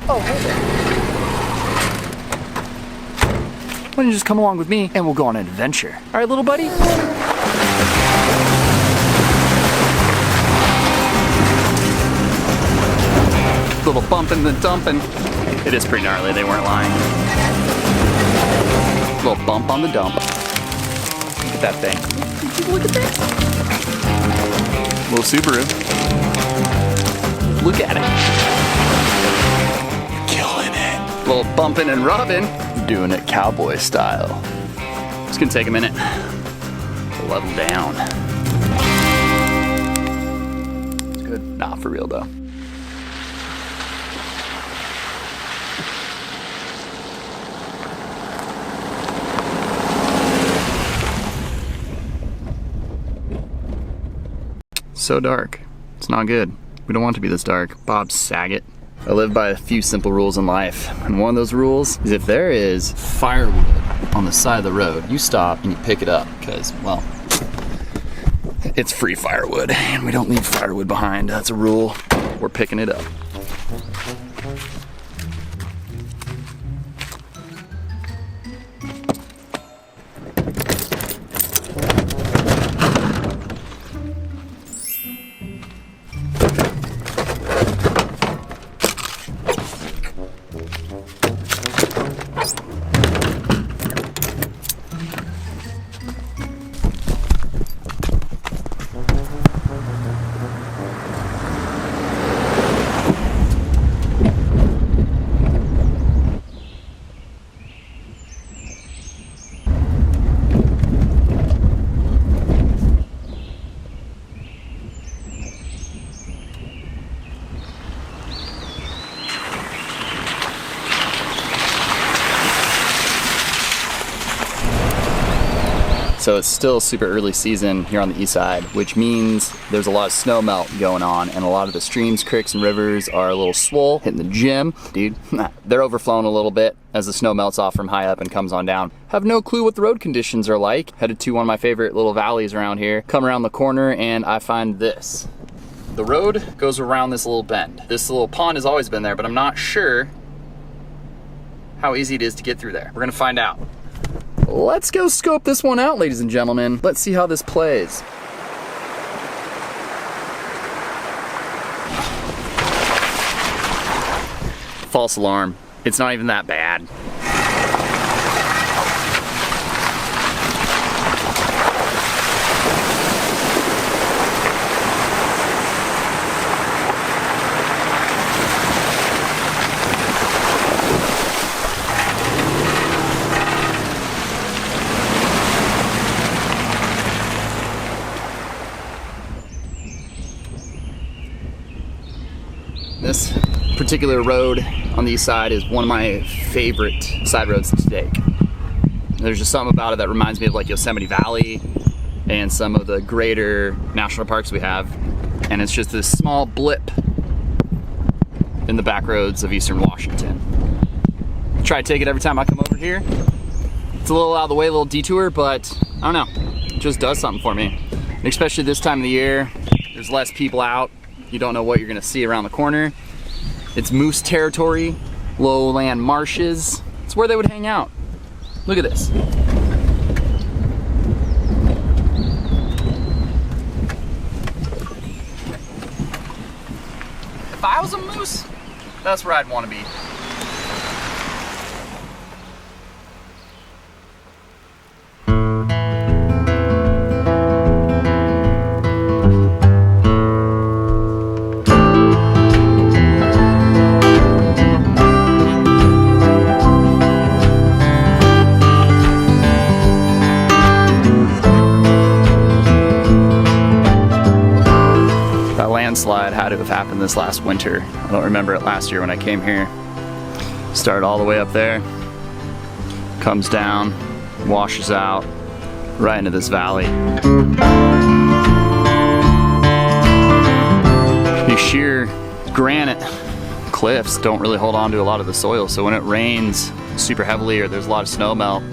Oh, hey there. Why don't you just come along with me and we'll go on an adventure? All right, little buddy? Little bumping and dumping. It is pretty gnarly, they weren't lying. Little bump on the dump. Look at that thing. Look at that. Little Subaru. Look at it. Killing it. Little bumping and rubbing. Doing it cowboy style. It's gonna take a minute. Level down. It's good. Nah, for real though. So dark. It's not good. We don't want it to be this dark. Bob Saget. I live by a few simple rules in life, and one of those rules is if there is firewood on the side of the road, you stop and you pick it up, because, well, it's free firewood, and we don't leave firewood behind. That's a rule. We're picking it up. So it's still super early season here on the east side, which means there's a lot of snow melt going on, and a lot of the streams, creeks, and rivers are a little swole, hitting the gym. Dude, they're overflowing a little bit as the snow melts off from high up and comes on down. Have no clue what the road conditions are like. Headed to one of my favorite little valleys around here. Come around the corner and I find this. The road goes around this little bend. This little pond has always been there, but I'm not sure how easy it is to get through there. We're gonna find out. Let's go scope this one out, ladies and gentlemen. Let's see how this plays. False alarm. It's not even that bad. This particular road on the east side is one of my favorite side roads to take. There's just something about it that reminds me of like Yosemite Valley and some of the greater national parks we have. And it's just this small blip in the back roads of Eastern Washington. I try to take it every time I come over here. It's a little out of the way, a little detour, but I don't know, it just does something for me. And especially this time of the year, there's less people out. You don't know what you're gonna see around the corner. It's moose territory, lowland marshes. It's where they would hang out. Look at this. If I was a moose, that's where I'd want to be. Landslide had to have happened this last winter. I don't remember it last year when I came here. Started all the way up there, comes down, washes out, right into this valley. These sheer granite cliffs don't really hold on to a lot of the soil, so when it rains super heavily or there's a lot of snow melt,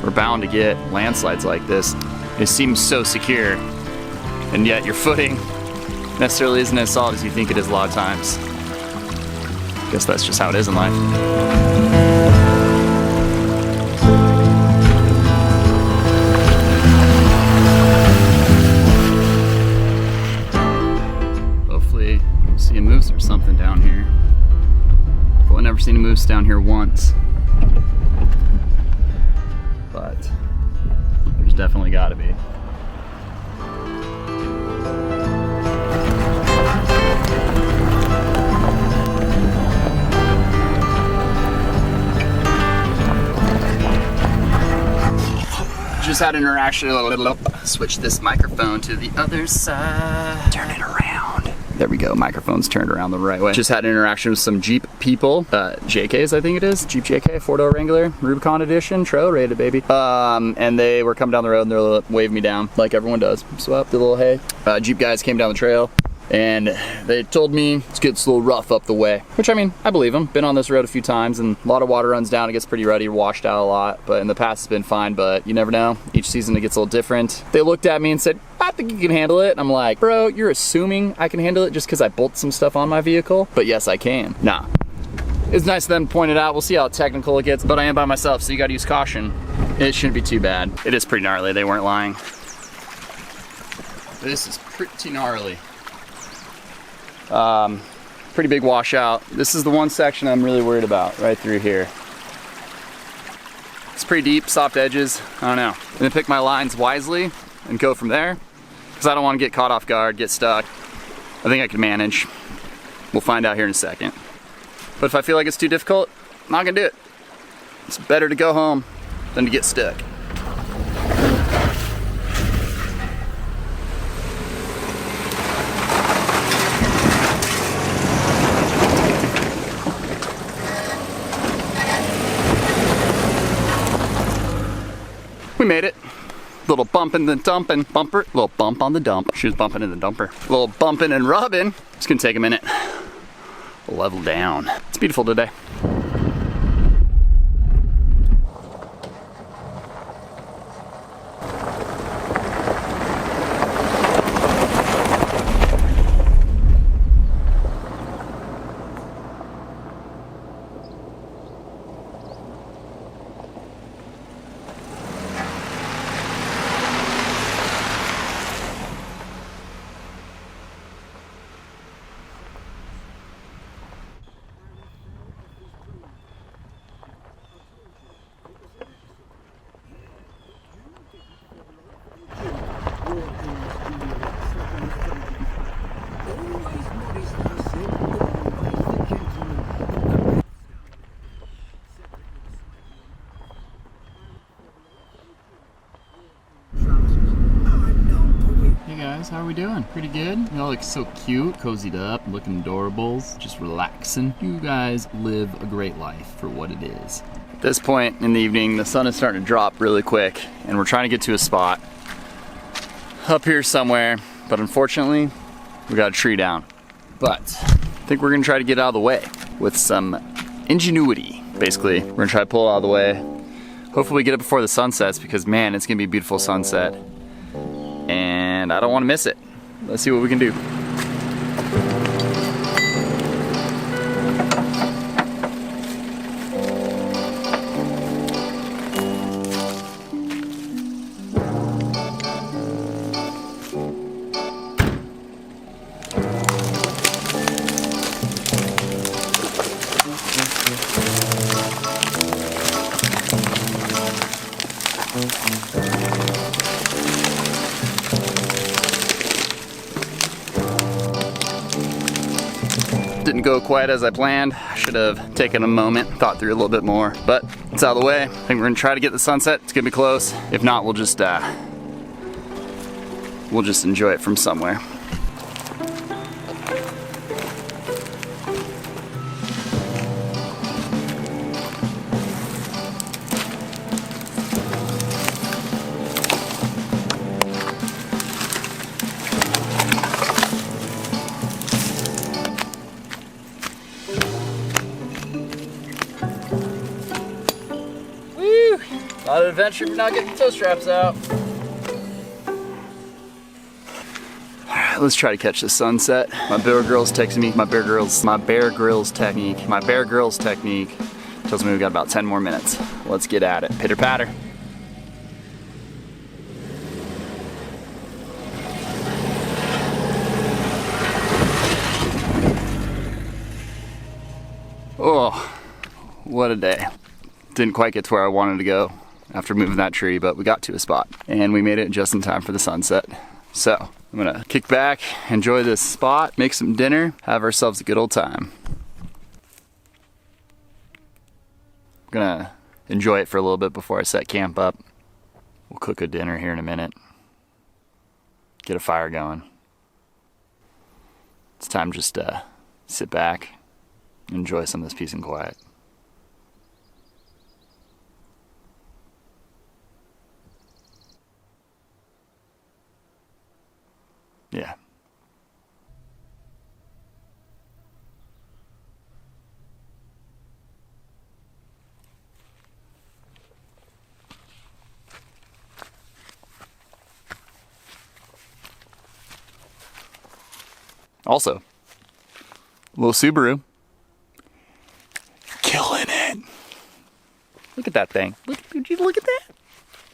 we're bound to get landslides like this. It seems so secure, and yet your footing necessarily isn't as solid as you think it is a lot of times. Guess that's just how it is in life. Hopefully we'll see a moose or something down here. Well, I've never seen a moose down here once. But there's definitely gotta be. Just had an interaction, switch this microphone to the other side. Turn it around. There we go, microphone's turned around the right way. Just had an interaction with some Jeep people, JKs I think it is, Jeep JK, 4-door Wrangler, Rubicon Edition, trail rated baby. And they were coming down the road and they're waving me down, like everyone does. So up, the little hey. Jeep guys came down the trail and they told me it's getting a little rough up the way, which I mean, I believe them. Been on this road a few times and a lot of water runs down, it gets pretty ruddy, washed out a lot, but in the past it's been fine, but you never know. Each season it gets a little different. They looked at me and said, I think you can handle it. And I'm like, bro, you're assuming I can handle it just because I bolt some stuff on my vehicle? But yes, I can. Nah. It's nice of them to point it out. We'll see how technical it gets, but I am by myself, so you gotta use caution. It shouldn't be too bad. It is pretty gnarly, they weren't lying. This is pretty gnarly. Pretty big washout. This is the one section I'm really worried about, right through here. It's pretty deep, soft edges, I don't know. I'm gonna pick my lines wisely and go from there, because I don't want to get caught off guard, get stuck. I think I can manage. We'll find out here in a second. But if I feel like it's too difficult, I'm not gonna do it. It's better to go home than to get stuck. We made it. Little bump in the dumping bumper. Little bump on the dump. She was bumping in the dumper. Little bumping and rubbing. It's gonna take a minute. Level down. It's beautiful today. How are we doing? Pretty good? You all look so cute, cozied up, looking adorables, just relaxing. You guys live a great life for what it is. At this point in the evening, the sun is starting to drop really quick, and we're trying to get to a spot up here somewhere, but unfortunately, we got a tree down. But I think we're gonna try to get out of the way with some ingenuity. Basically, we're gonna try to pull it out of the way. Hopefully we get it before the sun sets, because man, it's gonna be a beautiful sunset. And I don't want to miss it. Let's see what we can do. Didn't go quite as I planned. I should have taken a moment, thought through a little bit more, but it's out of the way. I think we're gonna try to get the sunset. It's gonna be close. If not, we'll just enjoy it from somewhere. Not an adventure if you're not getting the tow straps out. Alright, let's try to catch the sunset. My Bear Grylls texting me. My Bear Grylls technique tells me we've got about 10 more minutes. Let's get at it. Pitter patter. Oh, what a day. Didn't quite get to where I wanted to go after moving that tree, but we got to a spot and we made it just in time for the sunset. So I'm gonna kick back, enjoy this spot, make some dinner, have ourselves a good old time. I'm gonna enjoy it for a little bit before I set camp up. We'll cook a dinner here in a minute, get a fire going. It's time just to sit back, enjoy some of this peace and quiet. Yeah. Also, little Subaru. Killing it. Look at that thing. Would you look at that?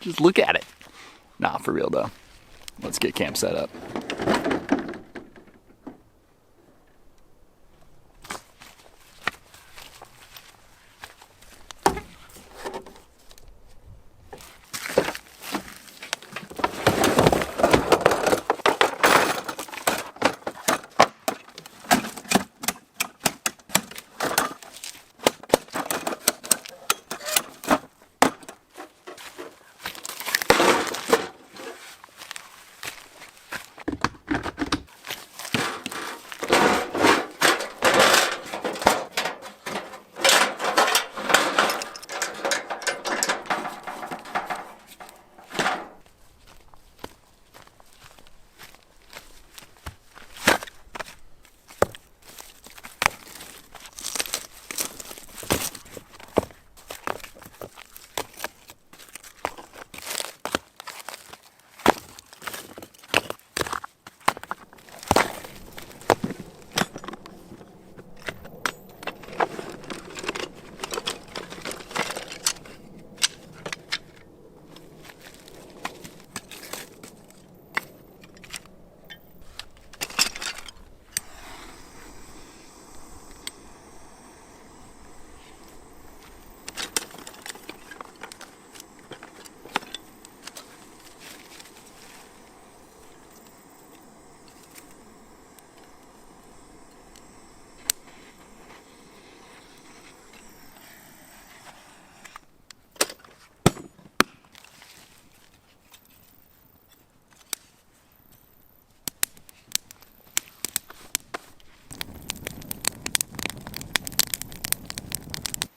Just look at it. Nah, for real though. Let's get camp set up.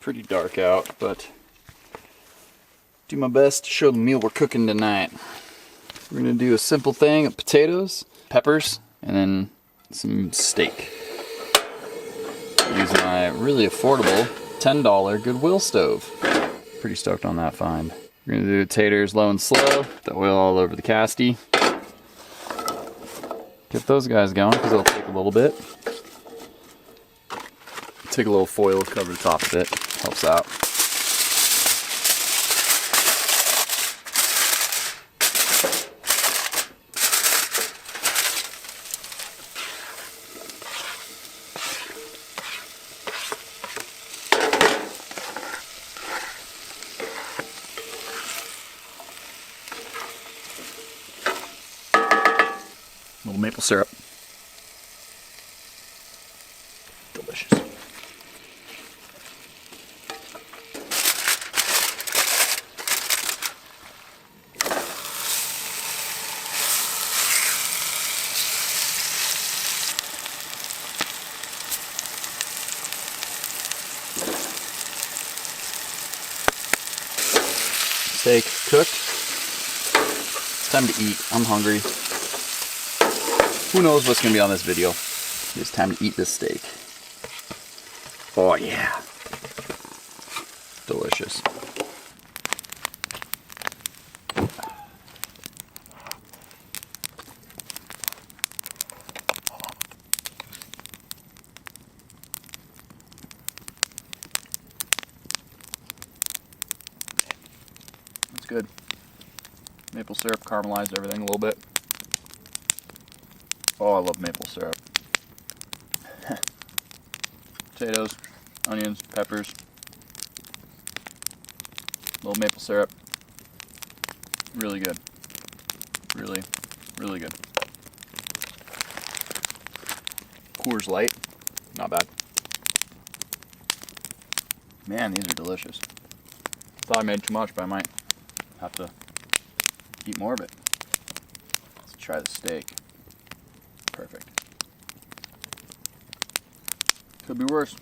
Pretty dark out, but do my best to show the meal we're cooking tonight. We're gonna do a simple thing of potatoes, peppers, and then some steak. Using my really affordable $10 Goodwill stove. Pretty stoked on that find. We're gonna do taters low and slow, the oil all over the casty. Get those guys going because it'll take a little bit. Take a little foil, cover the top of it, helps out. A little maple syrup. Delicious. Steak cooked. It's time to eat. I'm hungry. Who knows what's going to be on this video? It's time to eat this steak. Oh yeah. Delicious. It's good. Maple syrup caramelized everything a little bit. Oh, I love maple syrup. Potatoes, onions, peppers, a little maple syrup. Really good. Really, really good. Coors Light, not bad. Man, these are delicious. Thought I made too much, but I might have to eat more of it. Let's try the steak. Perfect. Could be worse.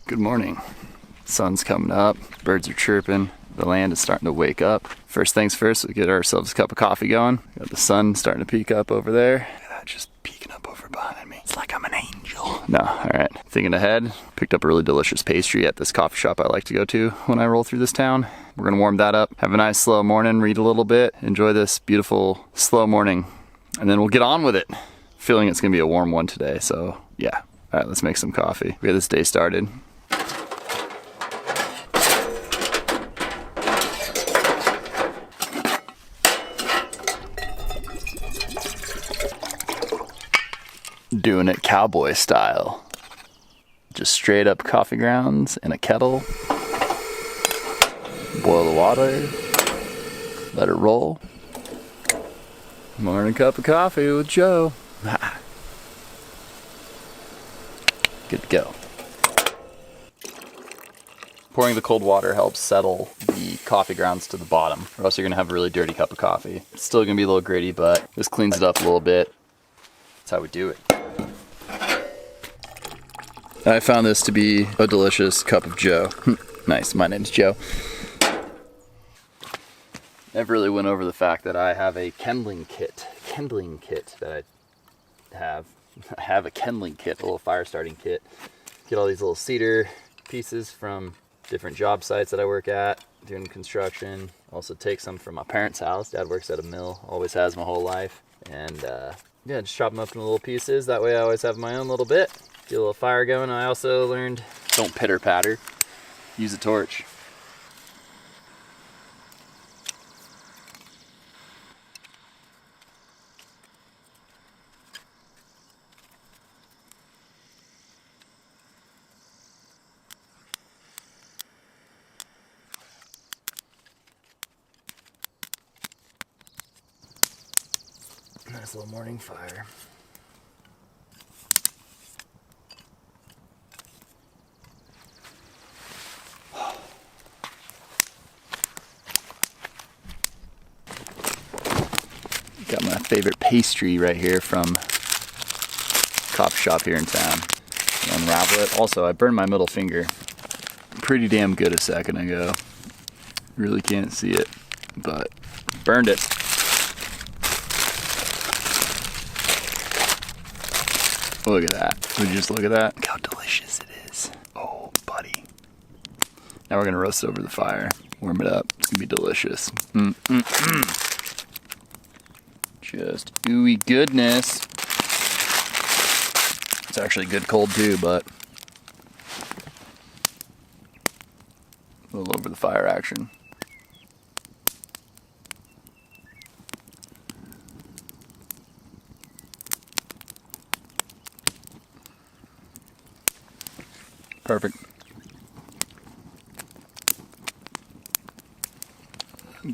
Good morning. Sun's coming up, birds are chirping, the land is starting to wake up. First things first, we get ourselves a cup of coffee going. Got the sun starting to peek up over there. Look at that, just peeking up over behind me. It's like I'm an angel. No, all right. Thinking ahead, picked up a really delicious pastry at this coffee shop I like to go to when I roll through this town. We're gonna warm that up, have a nice slow morning, read a little bit, enjoy this beautiful slow morning, and then we'll get on with it. Feeling it's gonna be a warm one today, so yeah. All right, let's make some coffee. We get this day started. Doing it cowboy style. Just straight up coffee grounds in a kettle. Boil the water. Let it roll. Morning cup of coffee with Joe. Good to go. Pouring the cold water helps settle the coffee grounds to the bottom, or else you're gonna have a really dirty cup of coffee. It's still gonna be a little gritty, but this cleans it up a little bit. That's how we do it. I found this to be a delicious cup of Joe. Nice, my name's Joe. Never really went over the fact that I have a kindling kit that I have. I have a kindling kit, a little fire starting kit. Get all these little cedar pieces from different job sites that I work at, doing construction. Also take some from my parents' house. Dad works at a mill, always has my whole life. And yeah, just chop them up into little pieces. That way I always have my own little bit. Get a little fire going. I also learned don't pitter patter, use a torch. Nice little morning fire. Got my favorite pastry right here from coffee shop here in town. Unravel it. Also, I burned my middle finger pretty damn good a second ago. Really can't see it, but burned it. Look at that. Would you just look at that? Look how delicious it is. Oh, buddy. Now we're gonna roast it over the fire. Warm it up. It's gonna be delicious. Just ooey goodness. It's actually good cold too, but a little over the fire action.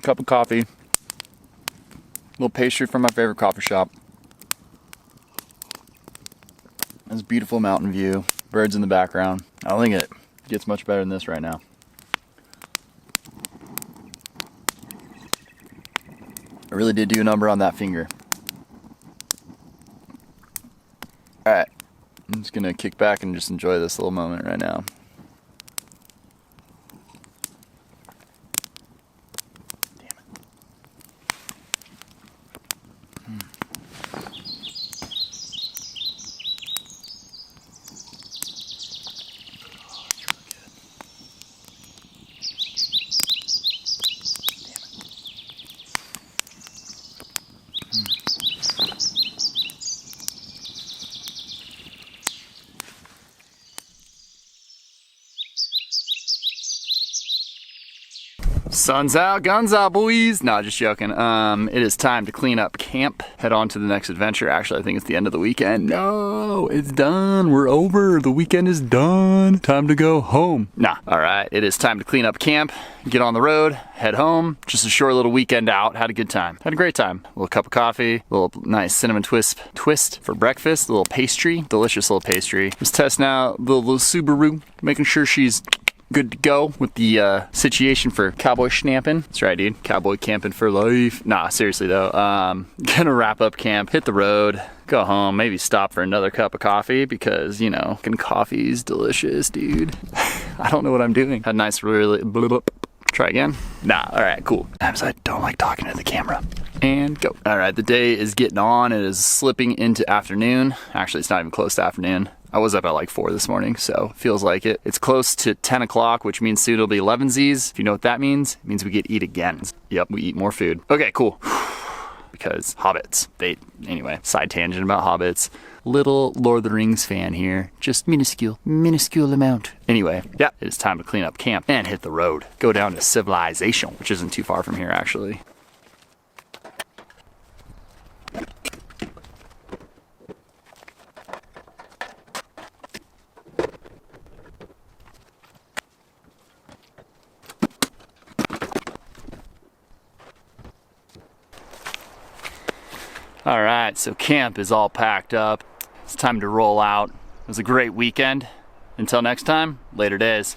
Cup of coffee. Little pastry from my favorite coffee shop. This beautiful mountain view. Birds in the background. I don't think it gets much better than this right now. I really did do a number on that finger. Alright, I'm just gonna kick back and just enjoy this little moment right now. Sun's out, guns out, boys. No, just joking. It is time to clean up camp. Head on to the next adventure. Actually, I think it's the end of the weekend. No, it's done. We're over. The weekend is done. Time to go home. Nah, all right. It is time to clean up camp, get on the road, head home. Just a short little weekend out. Had a good time. Had a great time. A little cup of coffee, a little nice cinnamon twist for breakfast, a little pastry, delicious little pastry. Just testing out the little Subaru, making sure she's good to go with the situation for cowboy schnapping. That's right, dude. Cowboy camping for life. Nah, seriously though. Gonna wrap up camp, hit the road, go home, maybe stop for another cup of coffee because, you know, coffee's delicious, dude. I don't know what I'm doing. Had a nice, really, try again. Nah, all right, cool. Sometimes I don't like talking to the camera. And go. All right, the day is getting on. It is slipping into afternoon. Actually, it's not even close to afternoon. I was up at like 4 this morning, so feels like it. It's close to 10 o'clock, which means soon it'll be 11's. If you know what that means, it means we get eat again. Yep, we eat more food. Okay, cool. Because hobbits. Anyway, side tangent about hobbits. Little Lord of the Rings fan here. Just minuscule amount. Anyway, yeah, it is time to clean up camp and hit the road. Go down to Civilization, which isn't too far from here, actually. All right, so camp is all packed up. It's time to roll out. It was a great weekend. Until next time, later days.